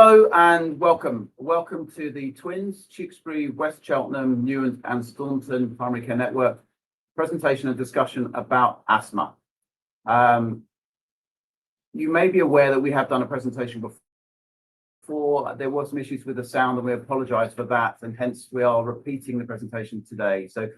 Hello and welcome. Welcome to the TWNS, Tewkesbury, West Cheltenham, Newham and Staunton Primary Care Network presentation and discussion about asthma. You may be aware that we have done a presentation before. There were some issues with the sound and we apologise for that, and hence we are repeating the presentation today. So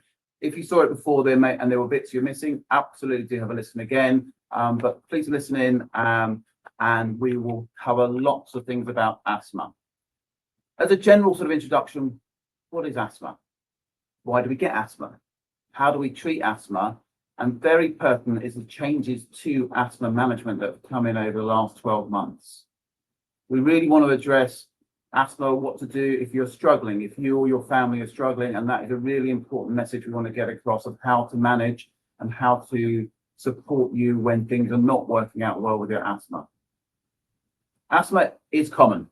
if you saw it before and there were bits you're missing, absolutely do have a listen again, but please listen in. And we will cover lots of things about asthma. As a general sort of introduction, what is asthma? Why do we get asthma? How do we treat asthma? And very pertinent is the changes to asthma management that have come in over the last 12 months. We really want to address asthma, what to do if you're struggling, if you or your family are struggling, and that is a really important message we want to get across of how to manage and how to support you when things are not working out well with your asthma. Asthma is common.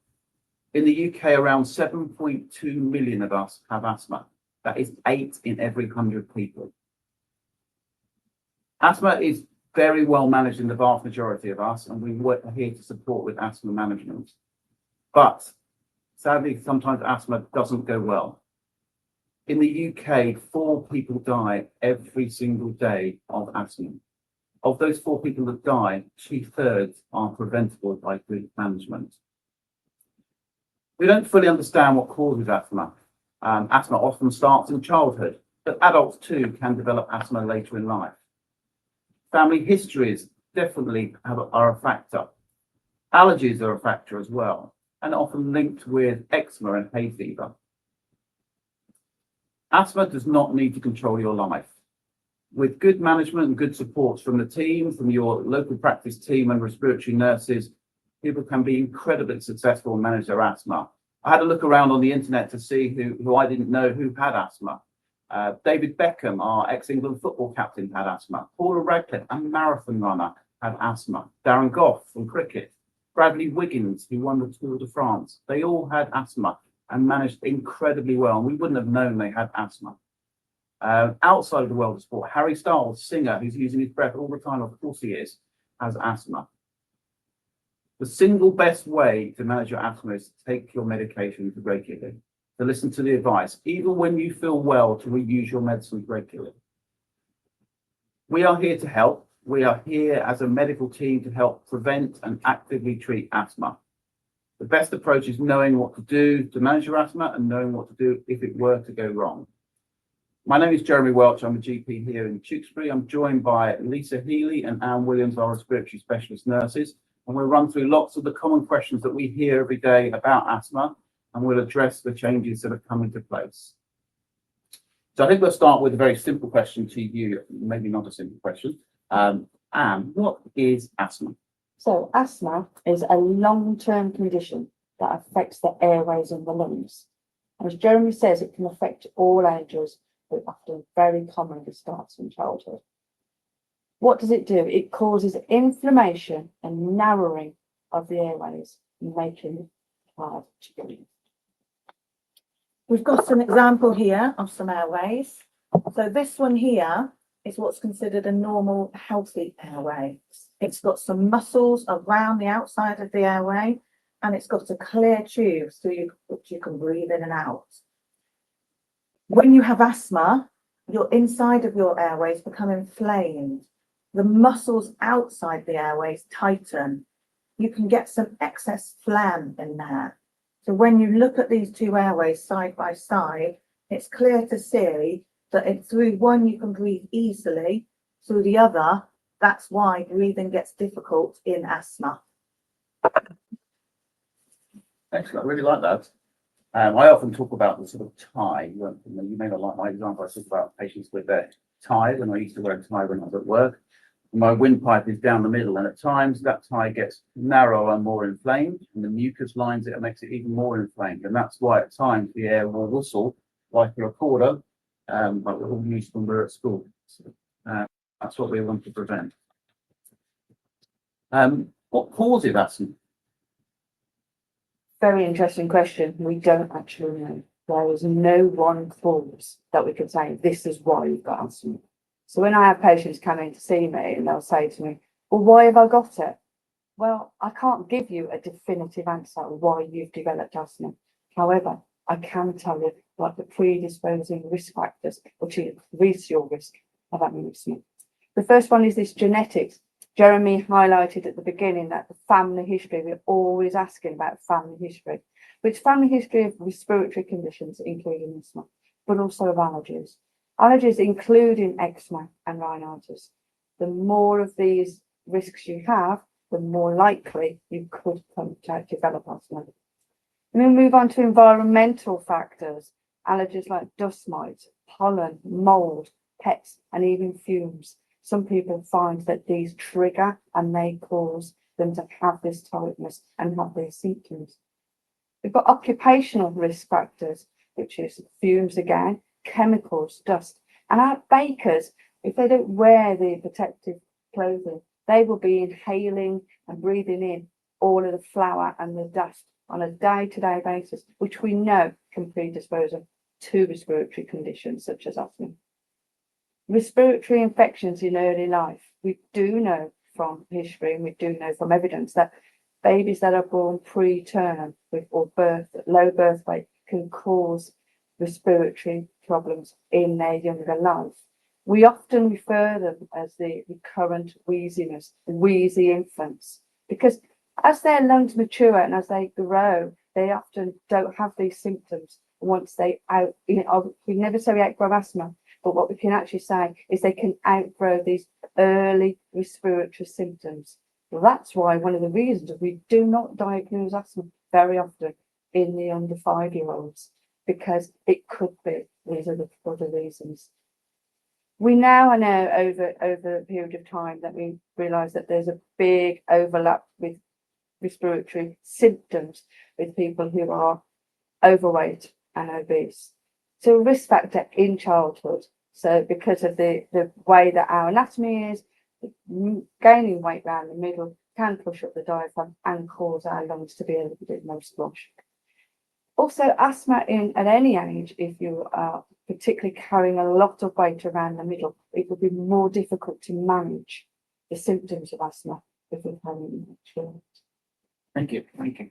In the UK, around 7.2 million of us have asthma. That is 8 in every 100 people. Asthma is very well managed in the vast majority of us, and we are here to support with asthma management. But sadly, sometimes asthma doesn't go well. In the UK, 4 people die every single day of asthma. Of those 4 people that die, 2/3 are preventable by good management. We don't fully understand what causes asthma. Asthma often starts in childhood, but adults too can develop asthma later in life. Family histories definitely are a factor. Allergies are a factor as well, and often linked with eczema and hay fever. Asthma does not need to control your life. With good management and good support from the team, from your local practice team and respiratory nurses, people can be incredibly successful and manage their asthma. I had a look around on the internet to see who I didn't know who had asthma. David Beckham, our ex-England football captain, had asthma. Paula Radcliffe, a marathon runner, had asthma. Darren Gough from cricket. Bradley Wiggins, who won the Tour de France. They all had asthma and managed incredibly well. And we wouldn't have known they had asthma. Outside of the world of sport, Harry Styles, singer who's using his breath all the time, of course he is, has asthma. The single best way to manage your asthma is to take your medications regularly, to listen to the advice, even when you feel well, to reuse your medicines regularly. We are here to help. We are here as a medical team to help prevent and actively treat asthma. The best approach is knowing what to do to manage your asthma and knowing what to do if it were to go wrong. My name is Jeremy Welch. I'm a GP here in Tewkesbury. I'm joined by Lisa Healy and Anne Williams, our respiratory specialist nurses, and we'll run through lots of the common questions that we hear every day about asthma, and we'll address the changes that have come into place. So I think we'll start with a very simple question to you, maybe not a simple question. Anne, what is asthma? So asthma is a long-term condition that affects the airways and the lungs. As Jeremy says, it can affect all ages, but often very commonly starts in childhood. What does it do? It causes inflammation and narrowing of the airways, making it hard to breathe. We've got an example here of some airways. So this one here is what's considered a normal, healthy airway. It's got some muscles around the outside of the airway, and it's got a clear tube so you can breathe in and out. When you have asthma, your inside of your airways become inflamed. The muscles outside the airways tighten. You can get some excess phlegm in there. So when you look at these two airways side by side, it's clear to see that through one you can breathe easily, through the other, that's why breathing gets difficult in asthma. Excellent, I really like that. I often talk about the sort of tie. You may not like my example. I talk about patients with their tie, when I used to wear a tie when I was at work. My windpipe is down the middle, and at times that tie gets narrower and more inflamed, and the mucus lines it and makes it even more inflamed. And that's why at times the air will whistle like a recorder, like we all used when we were at school. So, that's what we want to prevent. What causes asthma? Very interesting question. We don't actually know. There is no one cause that we could say this is why you've got asthma. So when I have patients come in to see me and they'll say to me, well, why have I got it? Well, I can't give you a definitive answer why you've developed asthma. However, I can tell you what the predisposing risk factors, which increase your risk of having asthma. The first one is this genetics. Jeremy highlighted at the beginning that the family history, we're always asking about family history, which family history of respiratory conditions, including asthma, but also of allergies. Allergies including eczema and rhinitis. The more of these risks you have, the more likely you could come to develop asthma. And we move on to environmental factors, allergies like dust mites, pollen, mold, pets, and even fumes. Some people find that these trigger and may cause them to have this tiredness and have these symptoms. We've got occupational risk factors, which is fumes again, chemicals, dust. And our bakers, if they don't wear the protective clothing, they will be inhaling and breathing in all of the flour and the dust on a day-to-day basis, which we know can predispose them to respiratory conditions such as asthma. Respiratory infections in early life. We do know from history and we do know from evidence that babies that are born preterm with or low birth weight can cause respiratory problems in their younger life. We often refer them as the recurrent wheeziness, wheezy infants, because as their lungs mature and as they grow, they often don't have these symptoms once they we never say we outgrow asthma, but what we can actually say is they can outgrow these early respiratory symptoms. Well, that's why one of the reasons we do not diagnose asthma very often in the under 5-year-olds, because it could be these are the other reasons. We now know over a period of time that we realise that there's a big overlap with respiratory symptoms with people who are overweight and obese. So a risk factor in childhood. So because of the way that our anatomy is, gaining weight around the middle can push up the diaphragm and cause our lungs to be a little bit more squashed. Also, asthma at any age, if you are particularly carrying a lot of weight around the middle, it will be more difficult to manage the symptoms of asthma if you're carrying much weight. Thank you. Thank you.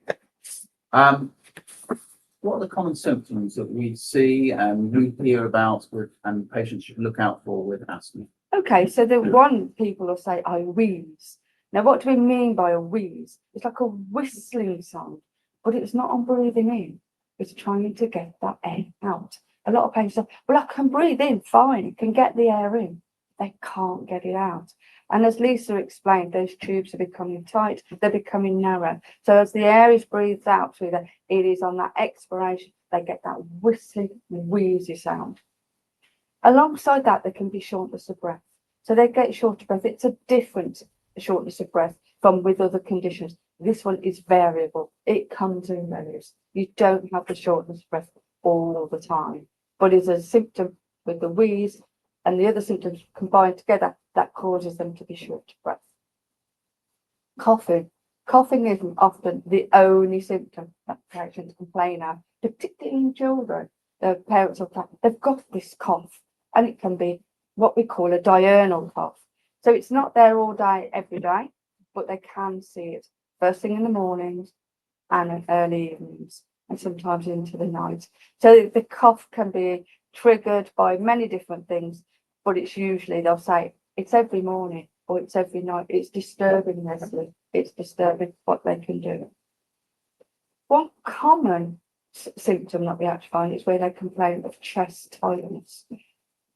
What are the common symptoms that we see and we hear about and patients should look out for with asthma? Okay, so the one people will say, I wheeze. Now, what do we mean by a wheeze? It's like a whistling sound, but it's not on breathing in. It's trying to get that air out. A lot of patients say, well, I can breathe in fine, I can get the air in. They can't get it out. And as Lisa explained, those tubes are becoming tight, they're becoming narrow. So as the air is breathed out through them, it is on that expiration, they get that whistling, wheezy sound. Alongside that, there can be shortness of breath. So they get short of breath. It's a different shortness of breath from with other conditions. This one is variable. It comes in waves. You don't have the shortness of breath all the time, but it's a symptom with the wheeze and the other symptoms combined together that causes them to be short of breath. Coughing. Coughing isn't often the only symptom that patients complain of, particularly in children. The parents will say, they've got this cough, and it can be what we call a diurnal cough. So it's not there all day, every day, but they can see it first thing in the mornings and early evenings, and sometimes into the night. So the cough can be triggered by many different things, but it's usually, they'll say, it's every morning or it's every night. It's disturbing their sleep. It's disturbing what they can do. One common symptom that we actually find is where they complain of chest tightness.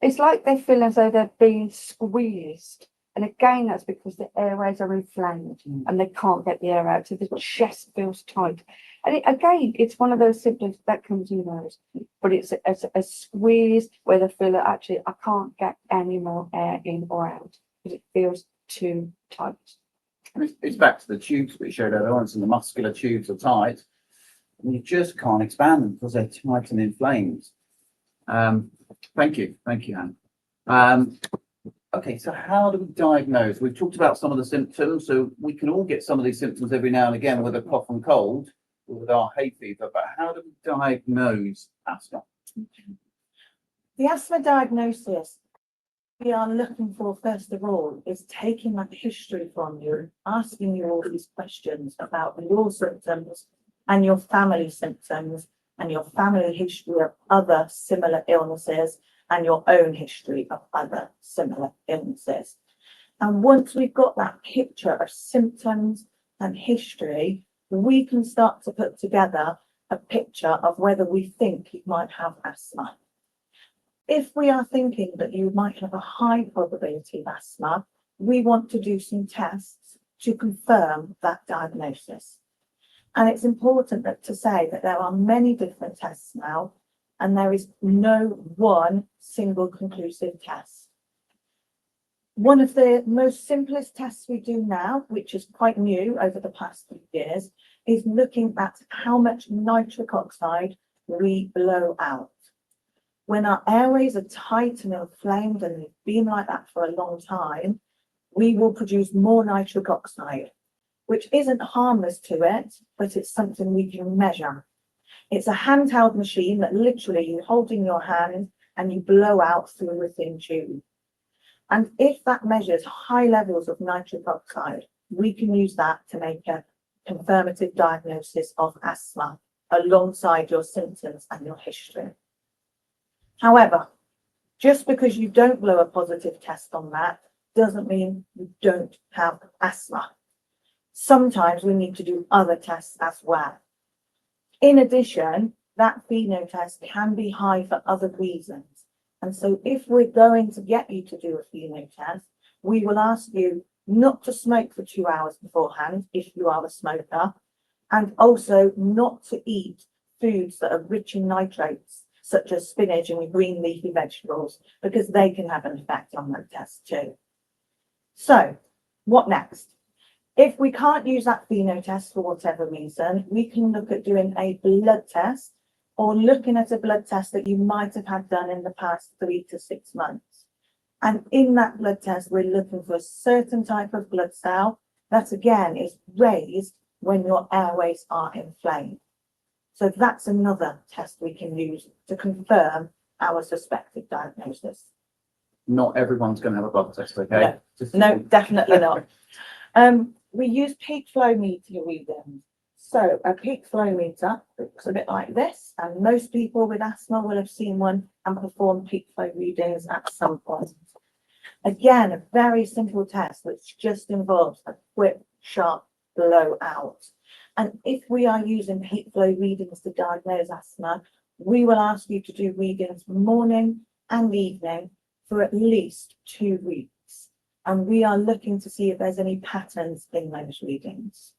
It's like they feel as though they're being squeezed. And again, that's because the airways are inflamed and they can't get the air out. So the chest feels tight. And again, it's one of those symptoms that comes in those, but it's a squeeze where they feel that actually I can't get any more air in or out because it feels too tight. It's back to the tubes we showed earlier on, and the muscular tubes are tight, and you just can't expand them because they're tight and inflamed. Thank you, Anne. Okay, so how do we diagnose? We've talked about some of the symptoms, so we can all get some of these symptoms every now and again with a cough and cold, or with our hay fever, but how do we diagnose asthma? The asthma diagnosis we are looking for, first of all, is taking that history from you, asking you all these questions about your symptoms and your family symptoms and your family history of other similar illnesses and your own history of other similar illnesses. And once we've got that picture of symptoms and history, we can start to put together a picture of whether we think you might have asthma. If we are thinking that you might have a high probability of asthma, we want to do some tests to confirm that diagnosis. And it's important to say that there are many different tests now, and there is no one single conclusive test. One of the most simplest tests we do now, which is quite new over the past few years, is looking at how much nitric oxide we blow out. When our airways are tight and inflamed, and they've been like that for a long time, we will produce more nitric oxide, which isn't harmless to it, but it's something we can measure. It's a handheld machine that literally you hold in your hand and you blow out through a thin tube. And if that measures high levels of nitric oxide, we can use that to make a confirmative diagnosis of asthma alongside your symptoms and your history. However, just because you don't blow a positive test on that doesn't mean you don't have asthma. Sometimes we need to do other tests as well. In addition, that pheno test can be high for other reasons. And so if we're going to get you to do a pheno test, we will ask you not to smoke for 2 hours beforehand if you are a smoker, and also not to eat foods that are rich in nitrates, such as spinach and green leafy vegetables, because they can have an effect on that test too. So what next? If we can't use that pheno test for whatever reason, we can look at doing a blood test or looking at a blood test that you might have had done in the past 3 to 6 months. And in that blood test, we're looking for a certain type of blood cell that again is raised when your airways are inflamed. So that's another test we can use to confirm our suspected diagnosis. Not everyone's going to have a blood test, okay? No, definitely not. We use peak flow meter readings. So a peak flow meter looks a bit like this, and most people with asthma will have seen one and performed peak flow readings at some point. Again, a very simple test which just involves a quick, sharp blowout. And if we are using peak flow readings to diagnose asthma, we will ask you to do readings morning and evening for at least 2 weeks. And we are looking to see if there's any patterns in those readings.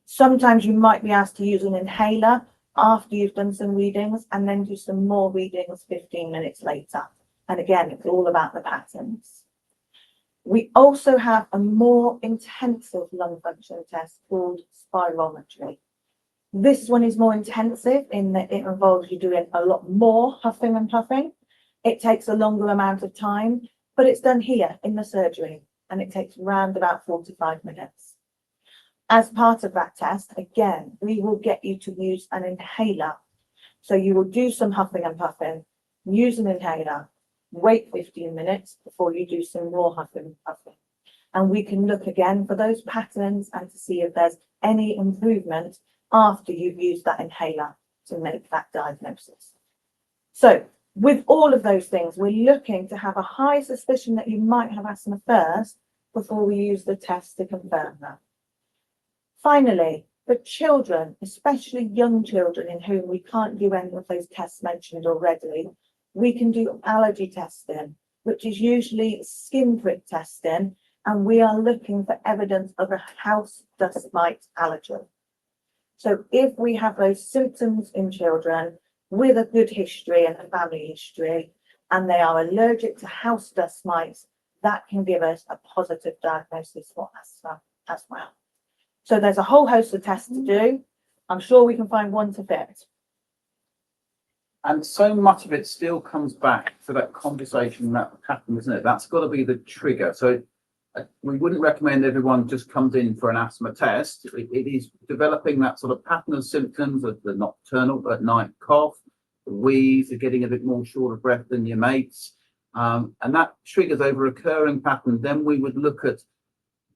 Sometimes you might be asked to use an inhaler after you've done some readings and then do some more readings 15 minutes later. And again, it's all about the patterns. We also have a more intensive lung function test called spirometry. This one is more intensive in that it involves you doing a lot more huffing and puffing. It takes a longer amount of time, but it's done here in the surgery, and it takes around about 45 minutes. As part of that test, again, we will get you to use an inhaler. So you will do some huffing and puffing, use an inhaler, wait 15 minutes before you do some more huffing and puffing. And we can look again for those patterns and to see if there's any improvement after you've used that inhaler to make that diagnosis. So with all of those things, we're looking to have a high suspicion that you might have asthma first before we use the test to confirm that. Finally, for children, especially young children in whom we can't do any of those tests mentioned already, we can do allergy testing, which is usually skin prick testing, and we are looking for evidence of a house dust mite allergy. So if we have those symptoms in children with a good history and a family history, and they are allergic to house dust mites, that can give us a positive diagnosis for asthma as well. So there's a whole host of tests to do. I'm sure we can find one to fit. And so much of it still comes back to that conversation that happened, isn't it? That's got to be the trigger. So we wouldn't recommend everyone just comes in for an asthma test. It is developing that sort of pattern of symptoms of the nocturnal at night cough, the wheeze, the getting a bit more short of breath than your mates, And that triggers a recurring pattern. Then we would look at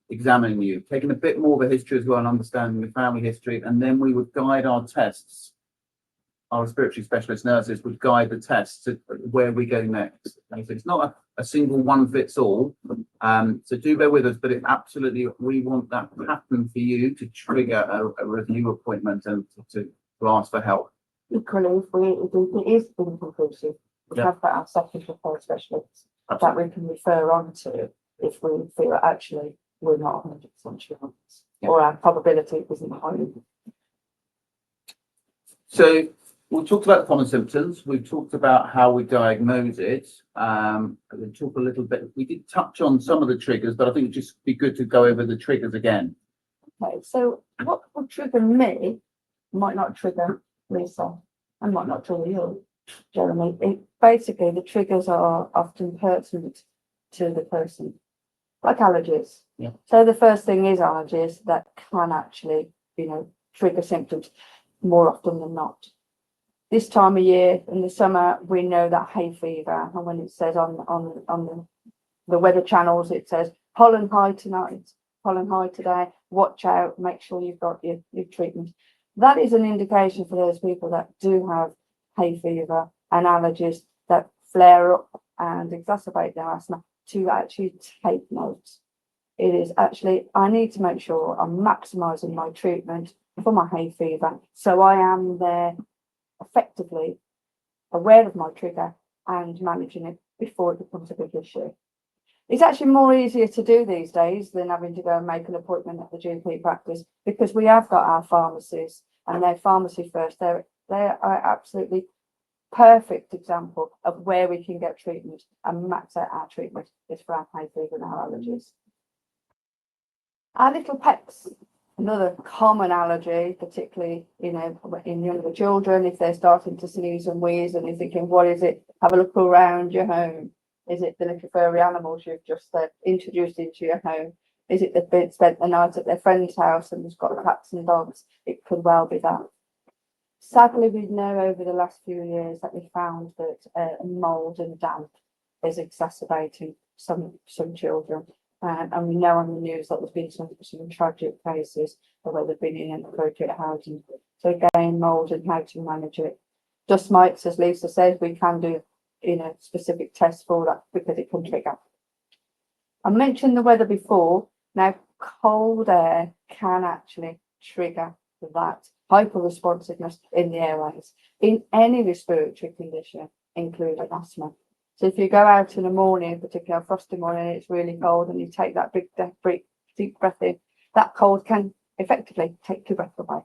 examining you, taking a bit more of a history as well and understanding the family history, and then we would guide our tests. Our respiratory specialist nurses would guide the tests to where we go next. And so it's not a single one fits all. So do bear with us, but it absolutely, we want that pattern for you to trigger a review appointment and to ask for help. Equally, if it is inconclusive, we have got our second referral specialists that we can refer on to if we feel that actually we're not 100% sure or our probability isn't high. So we talked about the common symptoms. We've talked about how we diagnose it. We'll talk a little bit. We did touch on some of the triggers, but I think it'd just be good to go over the triggers again. Okay, so what will trigger me might not trigger Lisa and might not trigger you, Jeremy. Basically, the triggers are often pertinent to the person, like allergies. Yeah. So the first thing is allergies that can actually, trigger symptoms more often than not. This time of year in the summer, we know that hay fever, and when it says on the weather channels, it says pollen high tonight, pollen high today. Watch out! Make sure you've got your treatment. That is an indication for those people that do have hay fever and allergies that flare up and exacerbate their asthma to actually take note. It is actually, I need to make sure I'm maximising my treatment for my hay fever, so I am there effectively aware of my trigger and managing it before it becomes a big issue. It's actually more easier to do these days than having to go and make an appointment at the GP practice, because we have got our pharmacies and they're pharmacy first. They are absolutely perfect example of where we can get treatment and max out our treatment is for our hay fever and our allergies. Our little pets, another common allergy, particularly in younger children, if they're starting to sneeze and wheeze and you're thinking, what is it? Have a look around your home. Is it the little furry animals you've just introduced into your home? Is it they've spent the night at their friend's house and there's got cats and dogs? It could well be that. Sadly, we know over the last few years that we found that mould and damp is exacerbating some children. And we know on the news that there's been some tragic cases where they've been in inappropriate housing. So again, mould and how to manage it. Dust mites, as Lisa said, we can do specific tests for that because it can trigger. I mentioned the weather before. Now, cold air can actually trigger that hyper-responsiveness in the airways in any respiratory condition, including asthma. So if you go out in the morning, particularly a frosty morning, it's really cold, and you take that big deep breath in, that cold can effectively take your breath away.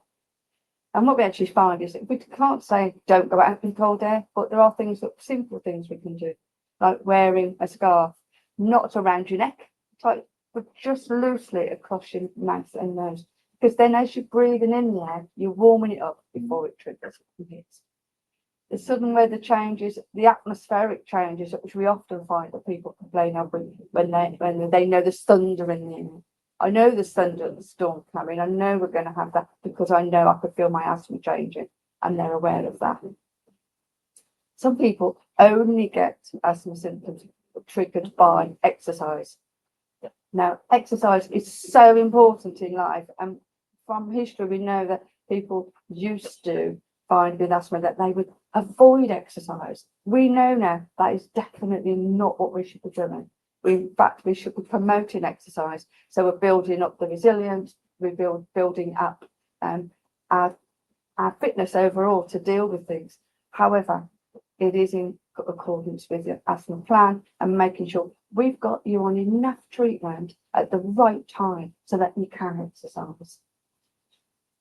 And what we actually find is that we can't say don't go out in cold air, but there are simple things we can do, like wearing a scarf, not around your neck, but just loosely across your mouth and nose. Because then as you're breathing in the air, you're warming it up before it triggers and hits. The sudden weather changes, the atmospheric changes, which we often find that people complain of when they know there's thunder in the air. I know there's thunder and the storm coming. I know we're going to have that because I know I could feel my asthma changing, and they're aware of that. Some people only get asthma symptoms triggered by exercise. Now, exercise is so important in life, and from history we know that people used to find with asthma that they would avoid exercise. We know now that is definitely not what we should be doing. In fact, we should be promoting exercise. So we're building up the resilience, we're building up our fitness overall to deal with things. However, it is in accordance with your asthma plan and making sure we've got you on enough treatment at the right time so that you can exercise.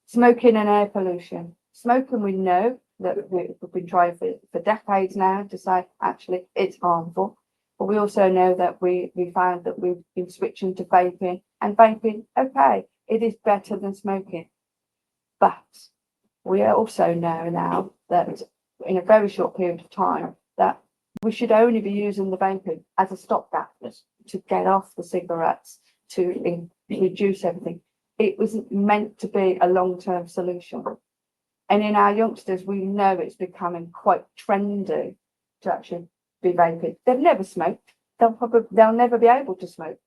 Smoking and air pollution. Smoking, we know that we've been trying for decades now to say actually it's harmful. But we also know that we found that we've been switching to vaping, and vaping, okay, it is better than smoking. But we also know now that in a very short period of time that we should only be using the vaping as a stopgap to get off the cigarettes, to reduce everything. It wasn't meant to be a long-term solution. And in our youngsters, we know it's becoming quite trendy to actually be vaping. They've never smoked. They'll never be able to smoke.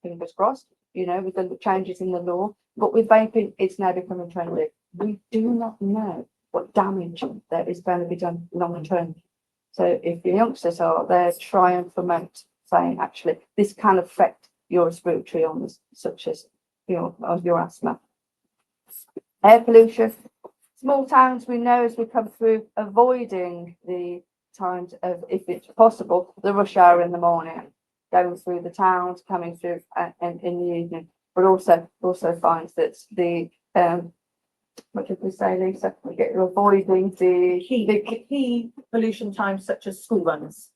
Fingers crossed, you know, with the changes in the law. But with vaping, it's now becoming trendy. We do not know what damage that is going to be done long term. So if the youngsters are there, try and promote saying, actually, this can affect your respiratory illness, such as your asthma. Air pollution. Small towns, we know as we come through, avoiding the times of, if it's possible, the rush hour in the morning, going through the towns, coming through in the evening, but also finds that the what did we say, Lisa? You're avoiding the Key pollution times such as school runs.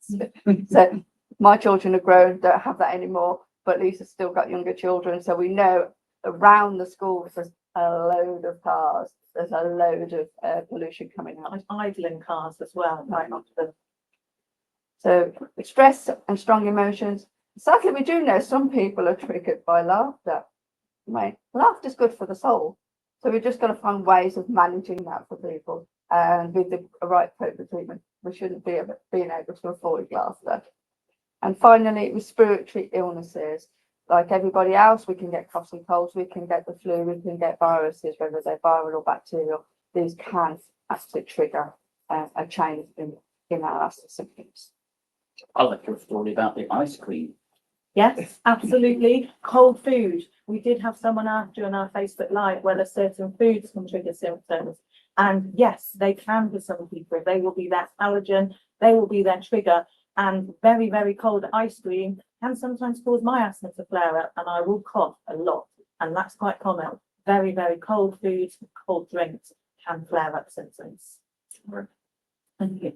So my children are grown, don't have that anymore, but Lisa's still got younger children, so we know around the schools there's a load of cars. There's a load of pollution coming out. And idling cars as well, right often. So stress and strong emotions. Sadly, we do know some people are triggered by laughter. Right? Laughter's good for the soul. So we're just going to find ways of managing that for people. And with the right appropriate treatment, we shouldn't be being able to avoid laughter. And finally, respiratory illnesses. Like everybody else, we can get coughs and colds, we can get the flu, we can get viruses, whether they're viral or bacterial. These can actually trigger a change in our asthma symptoms. I like your story about the ice cream. Yes, absolutely. Cold food. We did have someone after on our Facebook Live whether certain foods can trigger symptoms. And yes, they can for some people. They will be their allergen, they will be their trigger. And very, very cold ice cream can sometimes cause my asthma to flare up, and I will cough a lot. And that's quite common. Very, very cold foods, cold drinks can flare up symptoms. Thank you.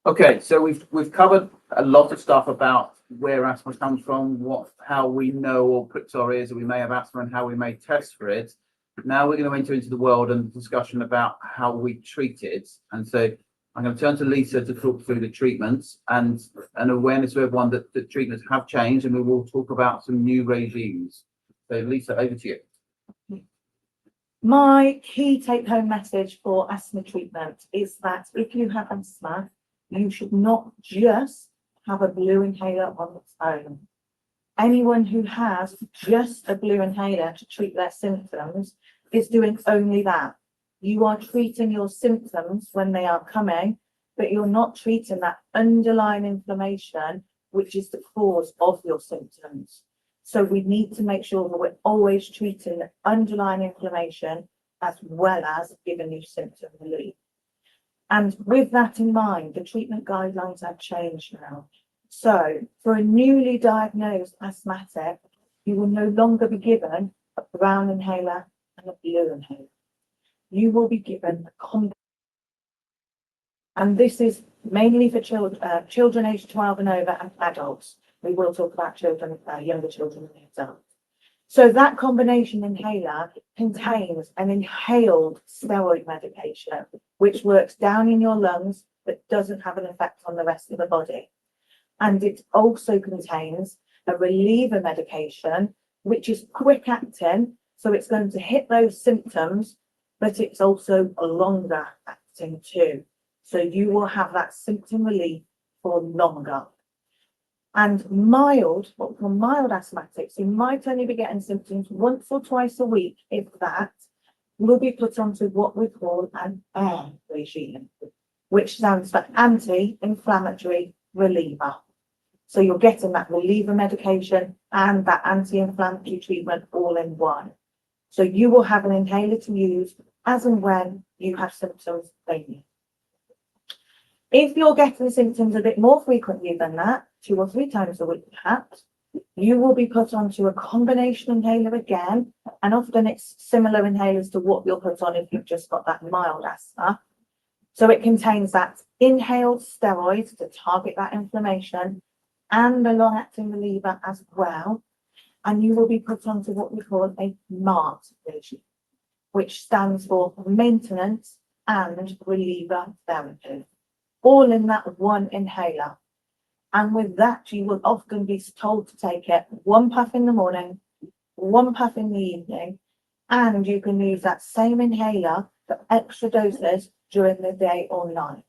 Okay, so we've covered a lot of stuff about where asthma comes from, how we know or prick our ears that we may have asthma and how we may test for it. Now we're going to enter into the world and discussion about how we treat it. And so I'm going to turn to Lisa to talk through the treatments and an awareness of everyone that the treatments have changed, and we will talk about some new regimes. So Lisa, over to you. My key take-home message for asthma treatment is that if you have asthma, you should not just have a blue inhaler on its own. Anyone who has just a blue inhaler to treat their symptoms is doing only that. You are treating your symptoms when they are coming, but you're not treating that underlying inflammation, which is the cause of your symptoms. So we need to make sure that we're always treating the underlying inflammation as well as giving you symptom relief. And with that in mind, the treatment guidelines have changed now. So for a newly diagnosed asthmatic, you will no longer be given a brown inhaler and a blue inhaler. You will be given a combo. And this is mainly for children aged 12 and over and adults. We will talk about children, younger children and adults. So that combination inhaler contains an inhaled steroid medication, which works down in your lungs, but doesn't have an effect on the rest of the body. And it also contains a reliever medication, which is quick acting. So it's going to hit those symptoms, but it's also a longer acting too. So you will have that symptom relief for longer. And mild, what we call mild asthmatics, you might only be getting symptoms once or twice a week, if that, will be put onto what we call an AIR regime, which stands for anti-inflammatory reliever. So you're getting that reliever medication and that anti-inflammatory treatment all in one. So you will have an inhaler to use as and when you have symptoms only. If you're getting symptoms a bit more frequently than that, 2 or 3 times a week perhaps, you will be put onto a combination inhaler again, and often it's similar inhalers to what you'll put on if you've just got that mild asthma. So it contains that inhaled steroids to target that inflammation and a long-acting reliever as well. And you will be put onto what we call a MART regime, which stands for maintenance and reliever therapy, all in that one inhaler. And with that, you will often be told to take it 1 puff in the morning, 1 puff in the evening, and you can use that same inhaler for extra doses during the day or night.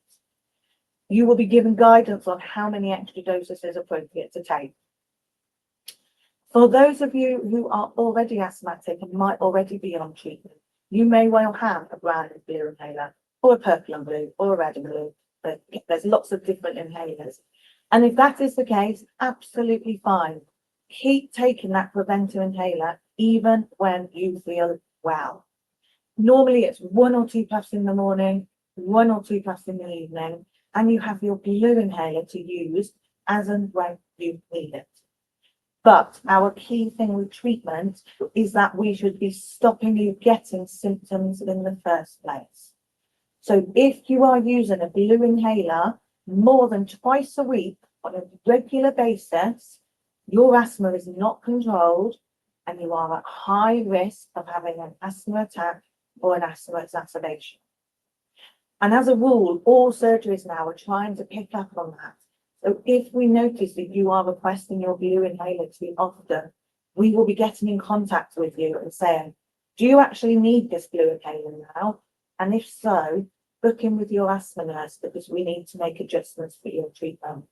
you will be given guidance on how many extra doses is appropriate to take. For those of you who are already asthmatic and might already be on treatment, you may well have a brown and blue inhaler, or a purple and blue, or a red and blue. But there's lots of different inhalers. And if that is the case, absolutely fine. Keep taking that preventer inhaler even when you feel well. Normally it's 1 or 2 puffs in the morning, 1 or 2 puffs in the evening, and you have your blue inhaler to use as and when you need it. But our key thing with treatment is that we should be stopping you getting symptoms in the first place. So if you are using a blue inhaler more than twice a week on a regular basis, your asthma is not controlled and you are at high risk of having an asthma attack or an asthma exacerbation. And as a rule, all surgeries now are trying to pick up on that. So if we notice that you are requesting your blue inhaler too often, we will be getting in contact with you and saying, do you actually need this blue inhaler now? And if so, book in with your asthma nurse because we need to make adjustments for your treatment.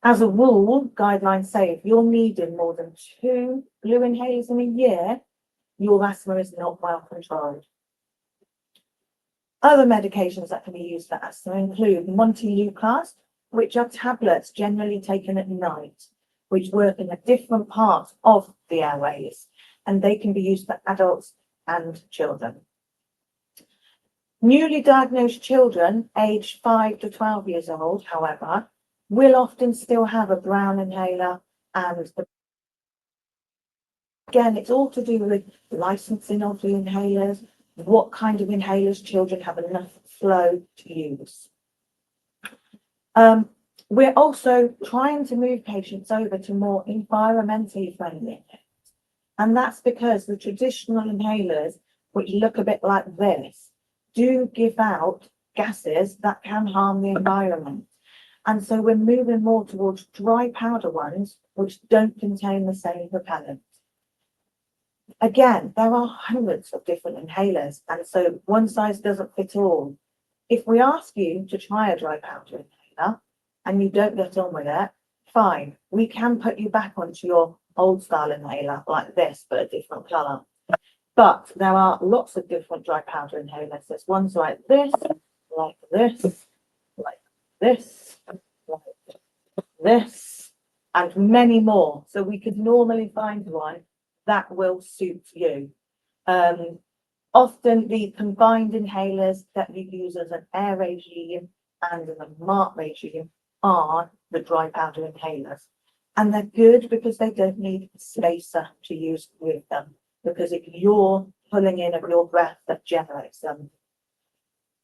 As a rule, guidelines say if you're needing more than 2 blue inhalers in a year, your asthma is not well controlled. Other medications that can be used for asthma include Montelukast, which are tablets generally taken at night, which work in a different part of the airways, and they can be used for adults and children. Newly diagnosed children aged 5 to 12 years old, however, will often still have a brown inhaler, and again, it's all to do with licensing of the inhalers, what kind of inhalers children have enough flow to use. We're also trying to move patients over to more environmentally friendly inhalers. And that's because the traditional inhalers, which look a bit like this, do give out gases that can harm the environment. And so we're moving more towards dry powder ones, which don't contain the same propellant. Again, there are hundreds of different inhalers, and so one size doesn't fit all. If we ask you to try a dry powder inhaler and you don't get on with it, fine, we can put you back onto your old style inhaler like this, but a different colour. But there are lots of different dry powder inhalers. There's ones like this, like this, like this, like this, and many more. So we could normally find one that will suit you. Often the combined inhalers that you use as an air regime and as a MART regime are the dry powder inhalers. And they're good because they don't need a spacer to use with them, because it's your pulling in of your breath that generates them.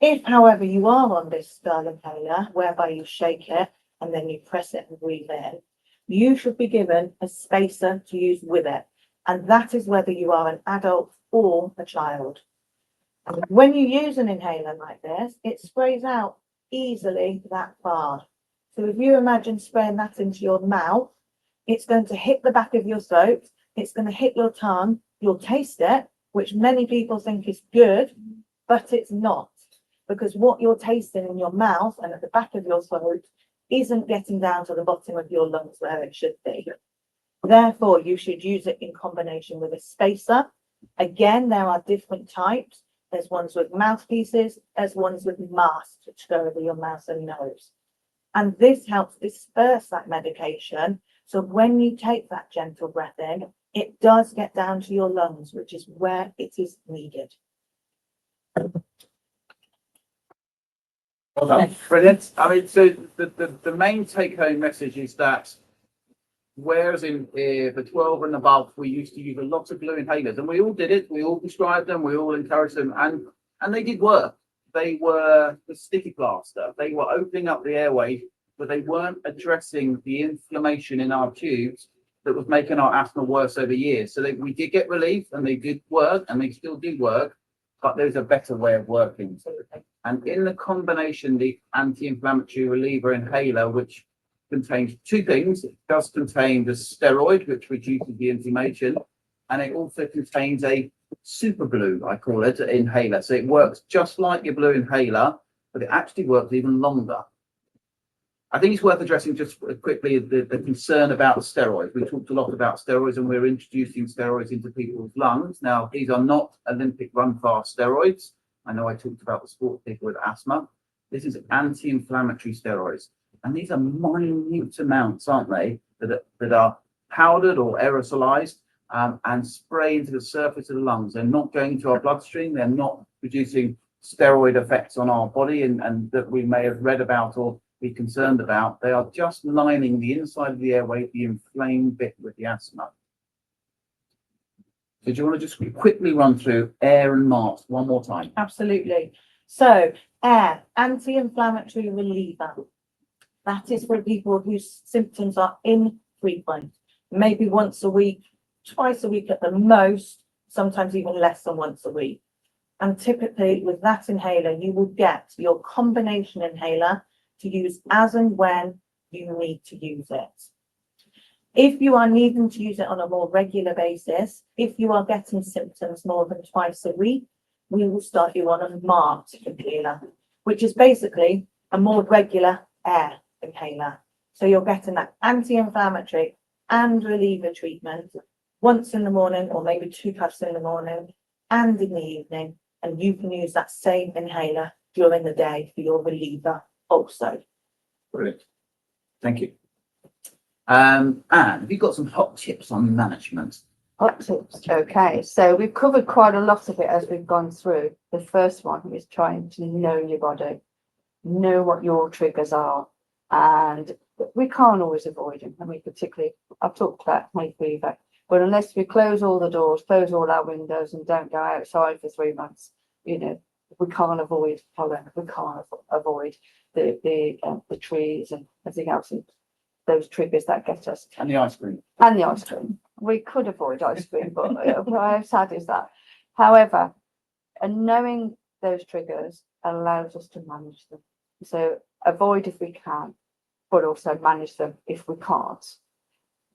If, however, you are on this style inhaler, whereby you shake it and then you press it and breathe in, you should be given a spacer to use with it. And that is whether you are an adult or a child. When you use an inhaler like this, it sprays out easily that far. So if you imagine spraying that into your mouth, it's going to hit the back of your throat, it's going to hit your tongue, you'll taste it, which many people think is good, but it's not. Because what you're tasting in your mouth and at the back of your throat isn't getting down to the bottom of your lungs where it should be. Therefore, you should use it in combination with a spacer. Again, there are different types. There's ones with mouthpieces, there's ones with masks which go over your mouth and nose. And this helps disperse that medication. So when you take that gentle breath in, it does get down to your lungs, which is where it is needed. Well done. Brilliant. I mean, so the main take-home message is that whereas in for 12 and above, we used to use a lot of blue inhalers, and we all did it. We all prescribed them. We all encouraged them, and they did work. They were the sticky plaster. They were opening up the airway, but they weren't addressing the inflammation in our tubes that was making our asthma worse over years. So we did get relief, and they did work, and they still do work, but there's a better way of working. And in the combination, the anti-inflammatory reliever inhaler, which contains 2 things. It does contain the steroid, which reduces the inflammation, and it also contains a super blue, I call it, inhaler. So it works just like your blue inhaler, but it actually works even longer. I think it's worth addressing just quickly the concern about steroids. We talked a lot about steroids and we're introducing steroids into people's lungs. Now, these are not Olympic run fast steroids. I know I talked about the sport people with asthma. This is anti-inflammatory steroids. And these are minute amounts, aren't they, that are powdered or aerosolized and spray into the surface of the lungs. They're not going into our bloodstream. They're not producing steroid effects on our body and that we may have read about or be concerned about. They are just lining the inside of the airway, the inflamed bit with the asthma. So do you want to just quickly run through air and mask one more time? Absolutely. So air, anti-inflammatory reliever. That is for people whose symptoms are infrequent, maybe once a week, twice a week at the most, sometimes even less than once a week. And typically with that inhaler, you will get your combination inhaler to use as and when you need to use it. If you are needing to use it on a more regular basis, if you are getting symptoms more than twice a week, we will start you on a marked inhaler, which is basically a more regular air inhaler. So you're getting that anti-inflammatory and reliever treatment once in the morning, or maybe 2 puffs in the morning and in the evening, and you can use that same inhaler during the day for your reliever also. Brilliant. Thank you. And have you got some hot tips on management? Hot tips. Okay, so we've covered quite a lot of it as we've gone through. The first one is trying to know your body, know what your triggers are, and we can't always avoid them. I mean, particularly, I've talked about hay fever, but unless we close all the doors, close all our windows, and don't go outside for 3 months, you know, we can't avoid pollen. We can't avoid the trees and everything else. Those triggers that get us. And the ice cream. And the ice cream. We could avoid ice cream, but how sad is that? However, and knowing those triggers allows us to manage them. So avoid if we can, but also manage them if we can't.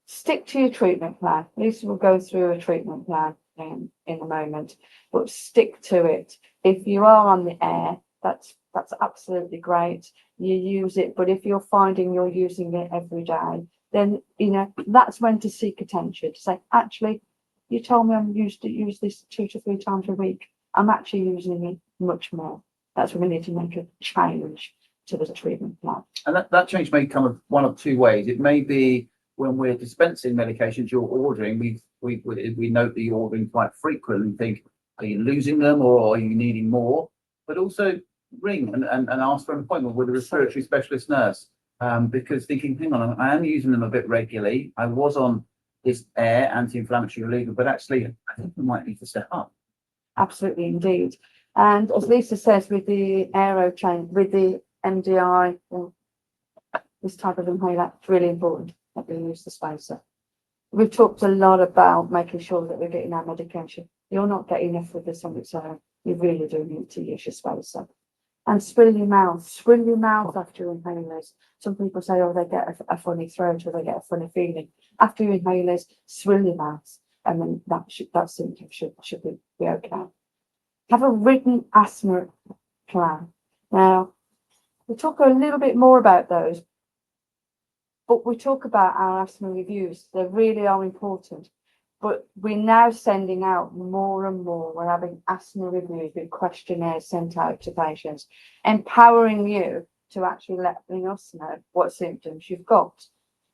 Stick to your treatment plan. Lisa will go through a treatment plan in a moment, but stick to it. If you are on the air, that's absolutely great. You use it, but if you're finding you're using it every day, then you know that's when to seek attention. To say, actually, you told me I'm used to use this 2 to 3 times a week. I'm actually using it much more. That's when we need to make a change to the treatment plan. And that change may come of one of 2 ways. It may be when we're dispensing medications you're ordering, we note that you're ordering quite frequently and think, are you losing them or are you needing more? But also ring and ask for an appointment with a respiratory specialist nurse, because thinking, hang on, I am using them a bit regularly. I was on this air anti-inflammatory reliever, but actually I think we might need to step up. Absolutely, indeed. And as Lisa says, with the aero chain, with the MDI, this type of inhaler, it's really important that we use the spacer. We've talked a lot about making sure that we're getting our medication. You're not getting enough with this on its own. You really do need to use your spacer. And swill your mouth after your inhalers. Some people say, oh, they get a funny throat or they get a funny feeling. After your inhalers, swill your mouth, and then that symptom should be okay. Have a written asthma plan. Now, we'll talk a little bit more about those, but we talk about our asthma reviews. They really are important. But we're now sending out more and more. We're having asthma reviews with questionnaires sent out to patients, empowering you to actually letting us know what symptoms you've got.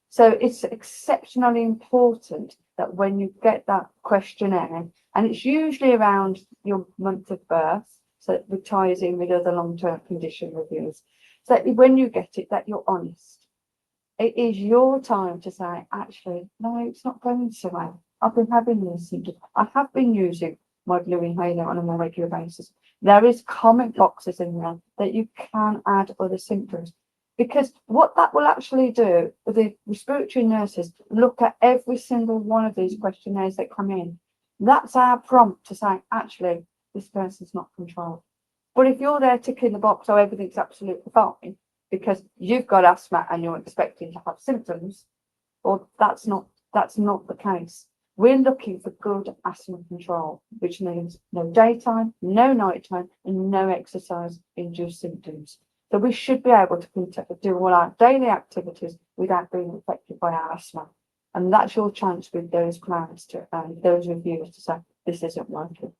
So it's exceptionally important that when you get that questionnaire, and it's usually around your month of birth, so it ties in with other long-term condition reviews, so that when you get it, that you're honest. It is your time to say, actually, no, it's not going so well. I've been having these symptoms. I have been using my blue inhaler on a more regular basis. There is comment boxes in there that you can add other symptoms, because what that will actually do, the respiratory nurses look at every single one of these questionnaires that come in. That's our prompt to say, actually, this person's not controlled. But if you're there ticking the box, oh, everything's absolutely fine, because you've got asthma and you're expecting to have symptoms, or that's not the case. We're looking for good asthma control, which means no daytime, no nighttime, and no exercise-induced symptoms. So we should be able to do all our daily activities without being affected by our asthma. And that's your chance with those plans to, those reviews to say, this isn't working.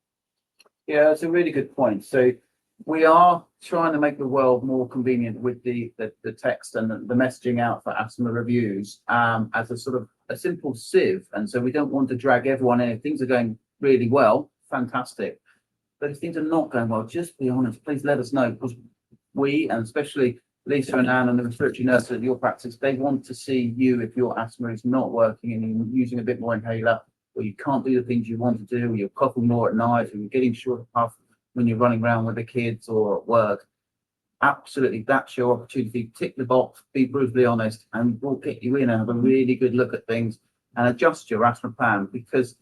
Yeah, that's a really good point. So we are trying to make the world more convenient with the text and the messaging out for asthma reviews as a sort of a simple sieve. And so we don't want to drag everyone in. If things are going really well, fantastic. But if things are not going well, just be honest. Please let us know, because we, and especially Lisa and Anne and the respiratory nurses at your practice, they want to see you if your asthma is not working and you're using a bit more inhaler, or you can't do the things you want to do, or you're coughing more at night, or you're getting short of puff when you're running around with the kids or at work. Absolutely, that's your opportunity. Tick the box, be brutally honest, and we'll get you in and have a really good look at things and adjust your asthma plan. Because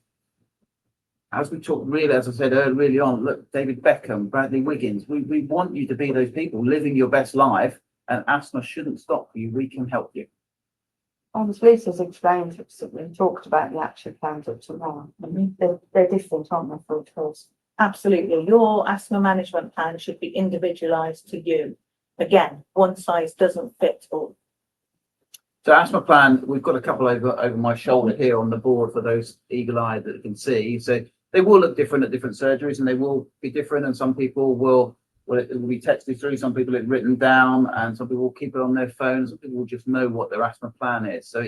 as we talked, really, as I said early on, look, David Beckham, Bradley Wiggins, we want you to be those people living your best life, and asthma shouldn't stop you. We can help you. As Lisa's explained, we talked about the action plans up to now. They're different, aren't they, for each person? Absolutely. Your asthma management plan should be individualised to you. Again, one size doesn't fit all. So asthma plan, we've got a couple over my shoulder here on the board for those eagle-eyed that can see. So they will look different at different surgeries, and they will be different. And some people will it will be texted through. Some people it's written down, and some people will keep it on their phones. Some people will just know what their asthma plan is. So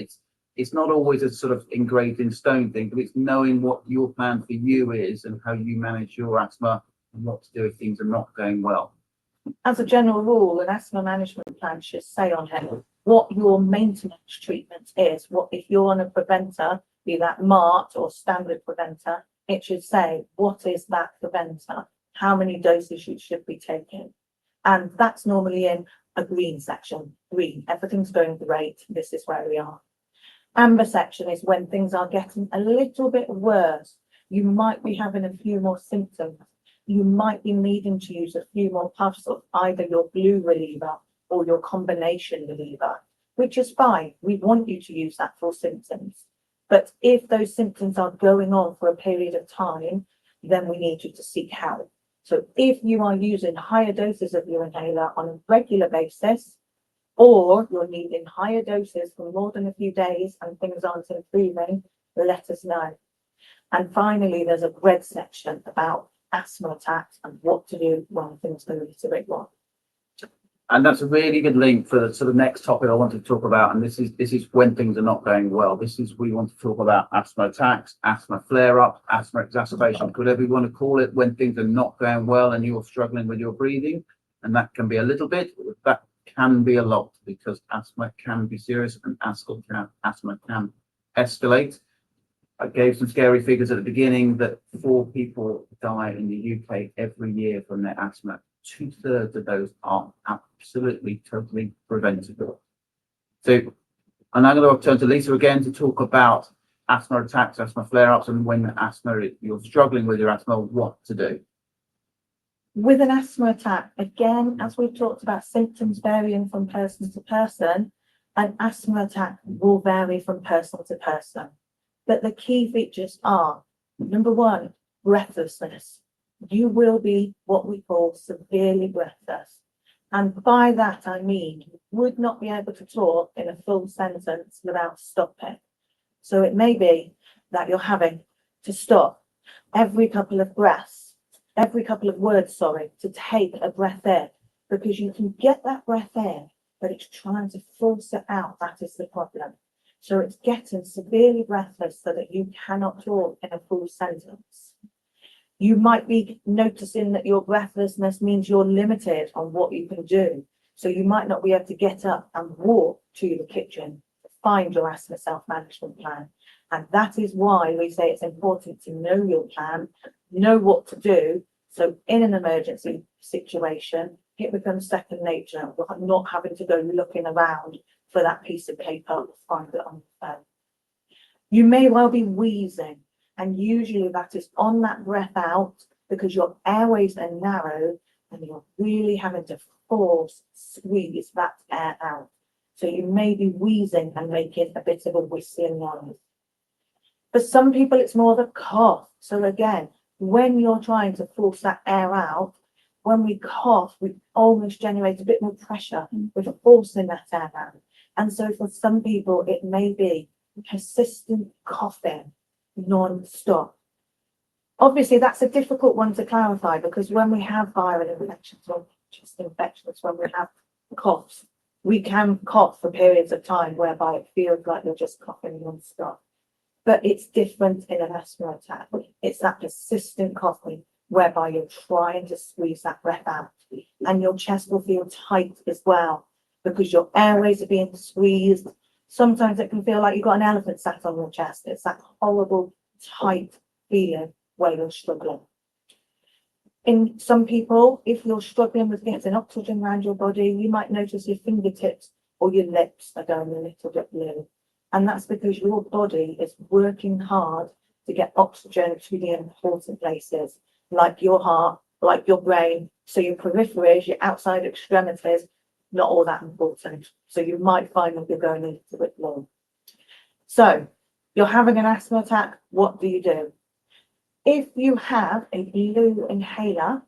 it's not always a sort of engraved in stone thing, but it's knowing what your plan for you is and how you manage your asthma and what to do if things are not going well. As a general rule, an asthma management plan should say on here what your maintenance treatment is. What if you're on a preventer, be that MART or standard preventer, it should say what is that preventer, how many doses you should be taking. And that's normally in a green section. Green, everything's going great, this is where we are. Amber section is when things are getting a little bit worse. You might be having a few more symptoms. You might be needing to use a few more puffs of either your blue reliever or your combination reliever, which is fine. We want you to use that for symptoms. But if those symptoms are going on for a period of time, then we need you to seek help. So if you are using higher doses of your inhaler on a regular basis, or you're needing higher doses for more than a few days and things aren't improving, let us know. And finally, there's a red section about asthma attacks and what to do when things go a little bit wrong. And that's a really good link for the sort of next topic I want to talk about. And this is when things are not going well. This is we want to talk about asthma attacks, asthma flare-ups, asthma exacerbations, whatever you want to call it, when things are not going well and you're struggling with your breathing. And that can be a little bit, that can be a lot, because asthma can be serious and asthma can escalate. I gave some scary figures at the beginning that 4 people die in the UK every year from their asthma. 2/3 of those are absolutely, totally preventable. So I'm now going to turn to Lisa again to talk about asthma attacks, asthma flare-ups, and when you're struggling with your asthma, what to do. With an asthma attack, again, as we've talked about symptoms varying from person to person, an asthma attack will vary from person to person. But the key features are, number one, breathlessness. You will be what we call severely breathless. And by that, I mean, you would not be able to talk in a full sentence without stopping. So it may be that you're having to stop every couple of words, to take a breath in, because you can get that breath in, but it's trying to force it out. That is the problem. So it's getting severely breathless so that you cannot talk in a full sentence. You might be noticing that your breathlessness means you're limited on what you can do. So you might not be able to get up and walk to the kitchen to find your asthma self-management plan. And that is why we say it's important to know your plan, know what to do. So in an emergency situation, it becomes second nature, not having to go looking around for that piece of paper or find it on the phone. You may well be wheezing. And usually that is on that breath out because your airways are narrow and you're really having to squeeze that air out. So you may be wheezing and making a bit of a whistling noise. For some people, it's more of a cough. So again, when you're trying to force that air out, when we cough, we almost generate a bit more pressure with forcing that air out. And so for some people, it may be persistent coughing non-stop. Obviously, that's a difficult one to clarify because when we have viral infections or chest infections, when we have coughs, we can cough for periods of time whereby it feels like you're just coughing non-stop. But it's different in an asthma attack. It's that persistent coughing whereby you're trying to squeeze that breath out and your chest will feel tight as well because your airways are being squeezed. Sometimes it can feel like you've got an elephant sat on your chest. It's that horrible, tight feeling where you're struggling. In some people, if you're struggling with getting oxygen around your body, you might notice your fingertips or your lips are going a little bit blue. And that's because your body is working hard to get oxygen to the important places, like your heart, like your brain. So your peripheries, your outside extremities, not all that important. So you might find that you're going a little bit blue. So you're having an asthma attack, what do you do? If you have a blue inhaler,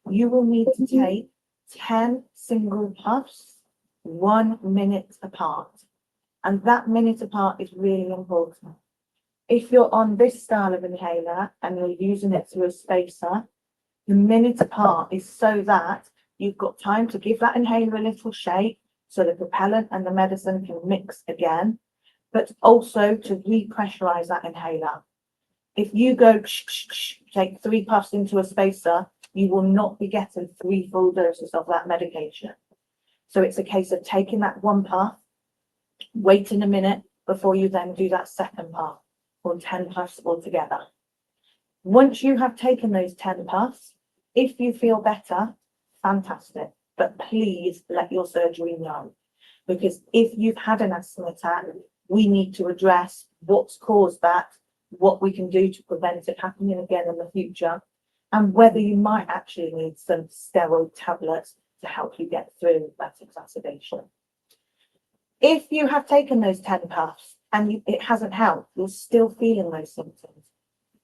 you will need to take 10 single puffs, 1 minute apart. And that minute apart is really important. If you're on this style of inhaler and you're using it through a spacer, the minute apart is so that you've got time to give that inhaler a little shake so the propellant and the medicine can mix again, but also to repressurize that inhaler. If you go take 3 puffs into a spacer, you will not be getting 3 full doses of that medication. So it's a case of taking that 1 puff, waiting a minute before you then do that second puff, or 10 puffs altogether. Once you have taken those 10 puffs, if you feel better, fantastic, but please let your surgery know. Because if you've had an asthma attack, we need to address what's caused that, what we can do to prevent it happening again in the future, and whether you might actually need some steroid tablets to help you get through that exacerbation. If you have taken those 10 puffs and it hasn't helped, you're still feeling those symptoms,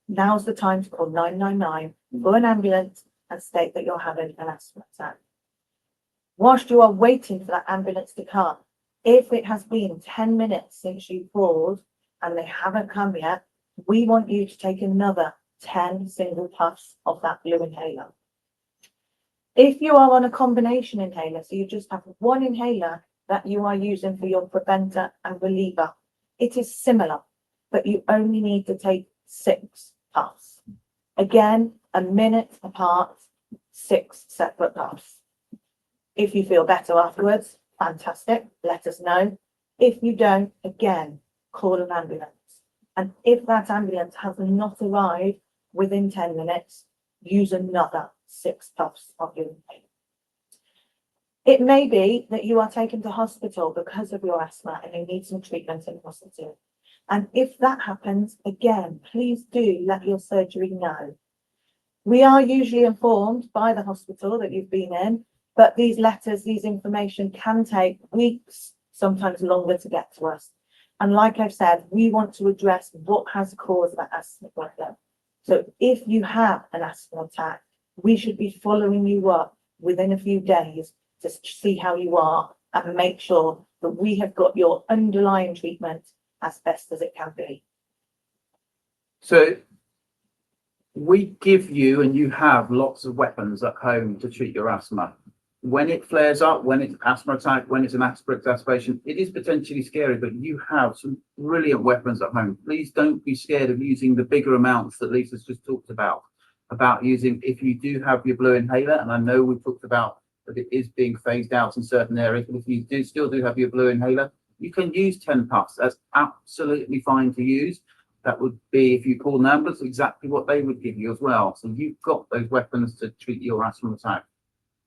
now's the time to call 999 for an ambulance and state that you're having an asthma attack. Whilst you are waiting for that ambulance to come, if it has been 10 minutes since you called and they haven't come yet, we want you to take another 10 single puffs of that blue inhaler. If you are on a combination inhaler, so you just have 1 inhaler that you are using for your preventer and reliever, it is similar, but you only need to take 6 puffs. Again, a minute apart, 6 separate puffs. If you feel better afterwards, fantastic, let us know. If you don't, again, call an ambulance. And if that ambulance has not arrived within 10 minutes, use another 6 puffs of your inhaler. It may be that you are taken to hospital because of your asthma and you need some treatment in hospital. And if that happens, again, please do let your surgery know. We are usually informed by the hospital that you've been in, but these letters, these information can take weeks, sometimes longer to get to us. And like I've said, we want to address what has caused that asthma problem. So if you have an asthma attack, we should be following you up within a few days to see how you are and make sure that we have got your underlying treatment as best as it can be. So we give you, and you have lots of weapons at home to treat your asthma. When it flares up, when it's asthma attack, when it's an asthma exacerbation, it is potentially scary, but you have some brilliant weapons at home. Please don't be scared of using the bigger amounts that Lisa's just talked about using, if you do have your blue inhaler, and I know we've talked about that it is being phased out in certain areas, but if you do still have your blue inhaler, you can use 10 puffs. That's absolutely fine to use. That would be, if you call an ambulance, exactly what they would give you as well. So you've got those weapons to treat your asthma attack.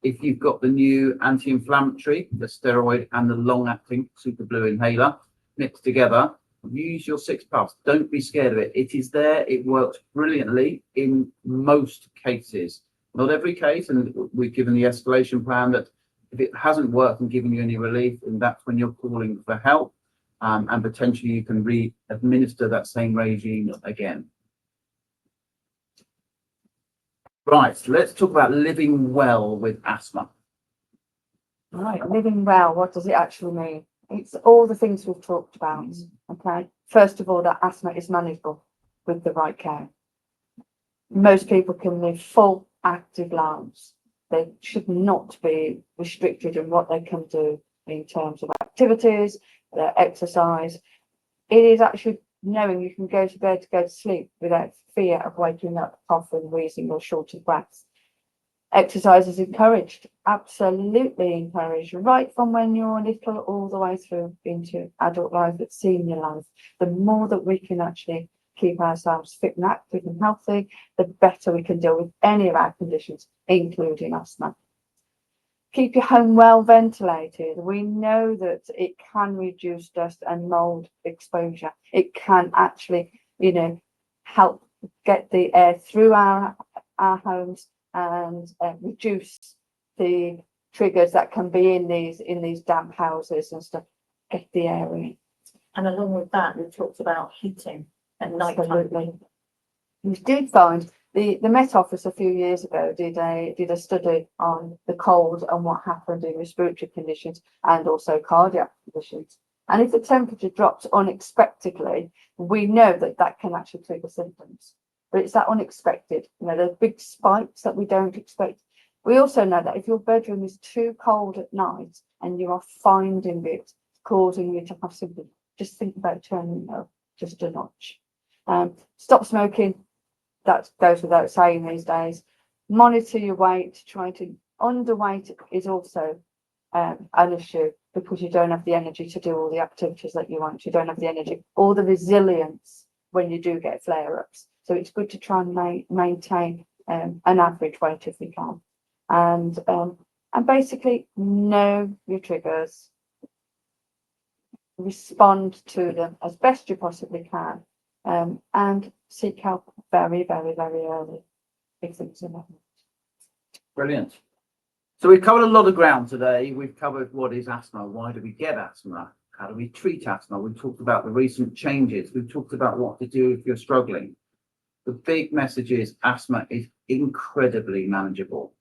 If you've got the new anti-inflammatory, the steroid and the long-acting super blue inhaler mixed together, use your 6 puffs. Don't be scared of it. It is there. It works brilliantly in most cases. Not every case, and we've given the escalation plan that if it hasn't worked and given you any relief, then that's when you're calling for help, and potentially you can re-administer that same regime again. Right, let's talk about living well with asthma. Right, living well, what does it actually mean? It's all the things we've talked about, okay? First of all, that asthma is manageable with the right care. Most people can live full, active lives. They should not be restricted in what they can do in terms of activities, their exercise. It is actually knowing you can go to bed to go to sleep without fear of waking up coughing, wheezing, or short of breath. Exercise is encouraged, absolutely encouraged, right from when you're little all the way through into adult life, but senior life. The more that we can actually keep ourselves fit and active and healthy, the better we can deal with any of our conditions, including asthma. Keep your home well ventilated. We know that it can reduce dust and mold exposure. It can actually, help get the air through our homes and reduce the triggers that can be in these damp houses and stuff. Get the air in. And along with that, we talked about heating at night time. Absolutely. We did find the Met Office a few years ago did a study on the cold and what happened in respiratory conditions and also cardiac conditions. And if the temperature drops unexpectedly, we know that that can actually trigger symptoms. But it's that unexpected, the big spikes that we don't expect. We also know that if your bedroom is too cold at night and you are finding it causing you to have symptoms, just think about turning it up just a notch. Stop smoking. That goes without saying these days. Monitor your weight. Underweight is also an issue because you don't have the energy to do all the activities that you want. You don't have the energy or the resilience when you do get flare-ups. So it's good to try and maintain an average weight if we can. And basically know your triggers, respond to them as best you possibly can, and seek help very, very, very early if things are not. Brilliant. So we've covered a lot of ground today. We've covered what is asthma, why do we get asthma, how do we treat asthma. We've talked about the recent changes. We've talked about what to do if you're struggling. The big message is asthma is incredibly manageable.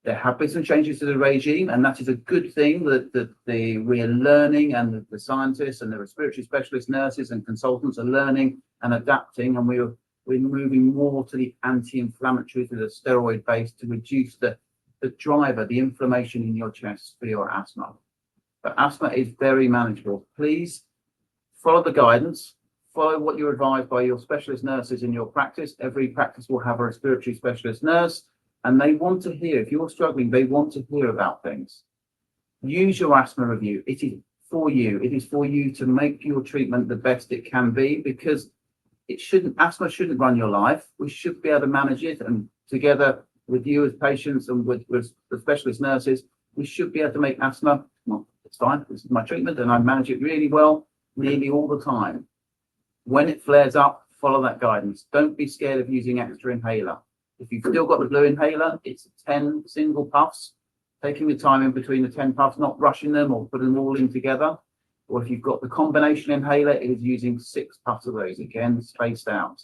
There have been some changes to the regime, and that is a good thing that we are learning, and the scientists and the respiratory specialists, nurses and consultants are learning and adapting, and we're moving more to the anti-inflammatories with a steroid base to reduce the driver, the inflammation in your chest for your asthma. But asthma is very manageable. Please follow the guidance, follow what you're advised by your specialist nurses in your practice. Every practice will have a respiratory specialist nurse. And they want to hear, if you're struggling, they want to hear about things. Use your asthma review. It is for you. It is for you to make your treatment the best it can be, because asthma shouldn't run your life. We should be able to manage it. And together with you as patients and with the specialist nurses, we should be able to make asthma, well, it's fine. This is my treatment and I manage it really well, nearly all the time. When it flares up, follow that guidance. Don't be scared of using extra inhaler. If you've still got the blue inhaler, it's 10 single puffs, taking the time in between the 10 puffs, not rushing them or putting them all in together. Or if you've got the combination inhaler, it is using 6 puffs of those, again, spaced out.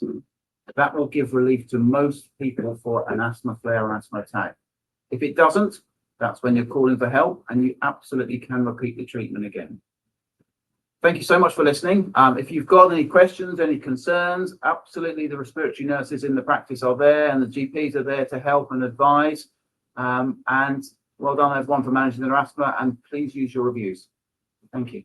That will give relief to most people for an asthma flare or asthma attack. If it doesn't, that's when you're calling for help, and you absolutely can repeat the treatment again. Thank you so much for listening. If you've got any questions, any concerns, absolutely the respiratory nurses in the practice are there, and the GPs are there to help and advise. And well done everyone for managing their asthma, and please use your reviews. Thank you.